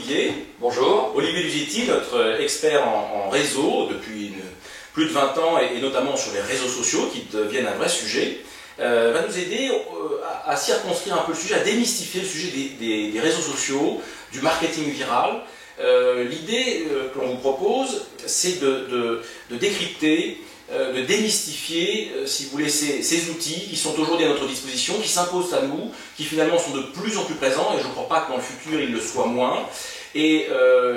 Olivier. Bonjour. Olivier Lugetti, notre expert en réseau depuis plus de 20 ans et notamment sur les réseaux sociaux qui deviennent un vrai sujet, va nous aider à circonscrire un peu le sujet, à démystifier le sujet des réseaux sociaux, du marketing viral. L'idée que l'on vous propose, c'est de décrypter, de démystifier, si vous voulez, ces outils qui sont aujourd'hui à notre disposition, qui s'imposent à nous, qui finalement sont de plus en plus présents, et je ne crois pas que dans le futur ils le soient moins, et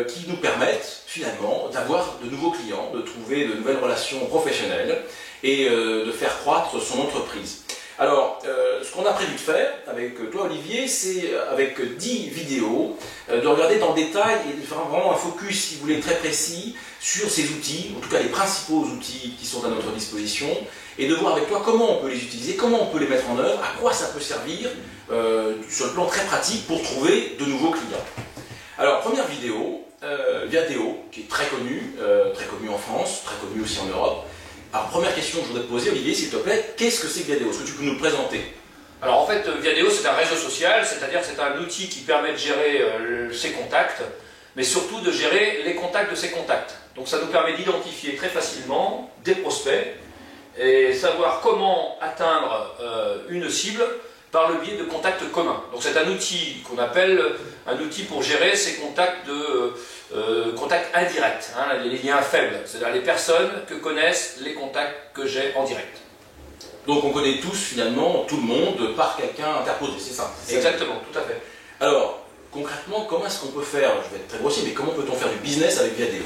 qui nous permettent finalement d'avoir de nouveaux clients, de trouver de nouvelles relations professionnelles et de faire croître son entreprise. Alors, ce qu'on a prévu de faire avec toi Olivier, c'est avec 10 vidéos, de regarder dans le détail et de faire vraiment un focus, si vous voulez, très précis sur ces outils, en tout cas les principaux outils qui sont à notre disposition, et de voir avec toi comment on peut les utiliser, comment on peut les mettre en œuvre, à quoi ça peut servir sur le plan très pratique pour trouver de nouveaux clients. Alors, première vidéo, Viadeo, qui est très connue en France, très connue aussi en Europe. Alors, première question que je voudrais te poser, Olivier, s'il te plaît, qu'est-ce que c'est que Viadeo? Est-ce que tu peux nous le présenter? Alors en fait, Viadeo c'est un réseau social, c'est-à-dire c'est un outil qui permet de gérer ses contacts, mais surtout de gérer les contacts de ses contacts. Donc ça nous permet d'identifier très facilement des prospects et savoir comment atteindre une cible par le biais de contacts communs. Donc c'est un outil qu'on appelle un outil pour gérer ces contacts contacts indirects, hein, les liens faibles, c'est-à-dire les personnes que connaissent les contacts que j'ai en direct. Donc on connaît tous finalement, tout le monde, par quelqu'un interposé, c'est ça? Exactement, tout à fait. Alors, concrètement, comment est-ce qu'on peut faire, je vais être très grossier, mais comment peut-on faire du business avec Viadeo?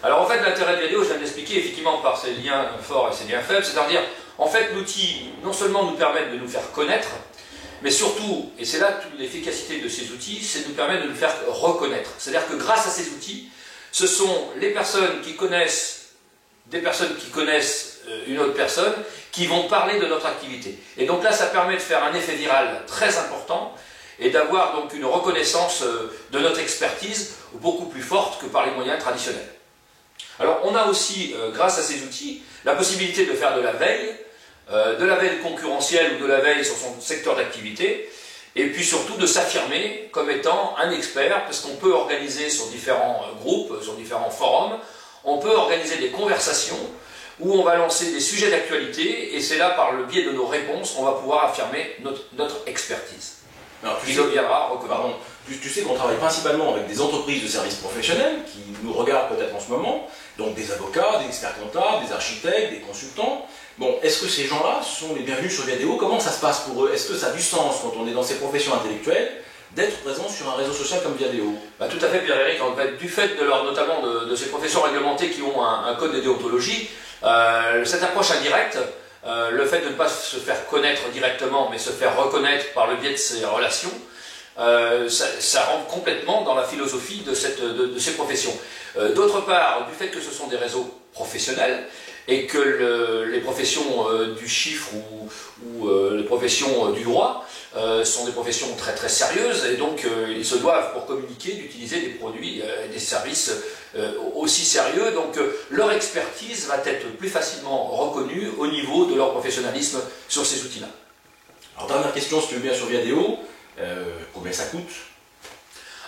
Alors en fait, l'intérêt de Viadeo, je viens de l'expliquer effectivement par ses liens forts et ses liens faibles, c'est-à-dire, en fait, l'outil non seulement nous permet de nous faire connaître, mais surtout, et c'est là toute l'efficacité de ces outils, c'est de nous permettre de nous faire reconnaître. C'est-à-dire que grâce à ces outils, ce sont les personnes qui connaissent des personnes qui connaissent une autre personne qui vont parler de notre activité. Et donc là, ça permet de faire un effet viral très important et d'avoir donc une reconnaissance de notre expertise beaucoup plus forte que par les moyens traditionnels. Alors on a aussi, grâce à ces outils, la possibilité de faire de la veille concurrentielle ou de la veille sur son secteur d'activité, et puis surtout de s'affirmer comme étant un expert, parce qu'on peut organiser sur différents groupes, sur différents forums, on peut organiser des conversations où on va lancer des sujets d'actualité, et c'est là, par le biais de nos réponses, qu'on va pouvoir affirmer notre expertise. Alors, qui deviendra recommandé. Tu sais qu'on travaille principalement avec des entreprises de services professionnels qui nous regardent peut-être en ce moment, donc des avocats, des experts comptables, des architectes, des consultants. Bon, est-ce que ces gens-là sont les bienvenus sur Viadeo? Comment ça se passe pour eux? Est-ce que ça a du sens quand on est dans ces professions intellectuelles d'être présent sur un réseau social comme Viadeo? Bah, tout à fait, Pierre-Éric. En fait, du fait notamment de ces professions réglementées qui ont un code de déontologie, cette approche indirecte, le fait de ne pas se faire connaître directement, mais se faire reconnaître par le biais de ces relations, ça rentre complètement dans la philosophie de ces professions. D'autre part, du fait que ce sont des réseaux professionnels, et que les professions du chiffre ou les professions du droit sont des professions très très sérieuses, et donc ils se doivent, pour communiquer, d'utiliser des produits et des services aussi sérieux, donc leur expertise va être plus facilement reconnue au niveau de leur professionnalisme sur ces outils-là. Alors dernière question, si tu veux bien, sur Viadeo, combien ça coûte?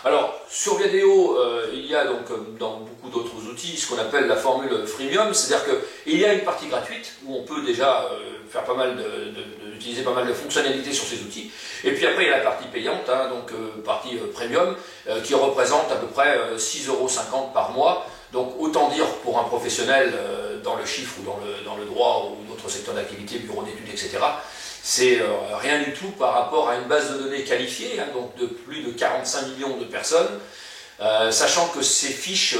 Alors, sur Viadeo, il y a donc, dans beaucoup d'autres outils, ce qu'on appelle la formule freemium, c'est-à-dire qu'il y a une partie gratuite, où on peut déjà faire utiliser pas mal de fonctionnalités sur ces outils, et puis après il y a la partie payante, hein, donc partie premium, qui représente à peu près 6,50 € par mois, donc autant dire pour un professionnel dans le chiffre ou dans le droit ou d'autres secteurs d'activité, bureau d'études, etc., c'est rien du tout par rapport à une base de données qualifiée, hein, donc de plus de 45 millions de personnes, sachant que ces fiches,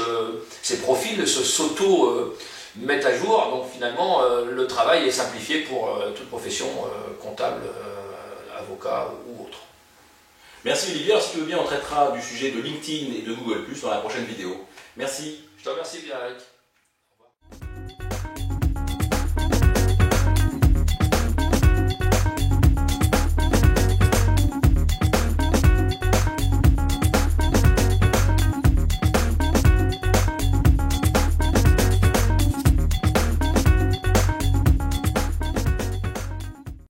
ces profils s'auto-mettent à jour, donc finalement le travail est simplifié pour toute profession, comptable, avocat ou autre. Merci Olivier, alors si tu veux bien on traitera du sujet de LinkedIn et de Google+ dans la prochaine vidéo. Merci. Je te remercie, Pierre-Éric.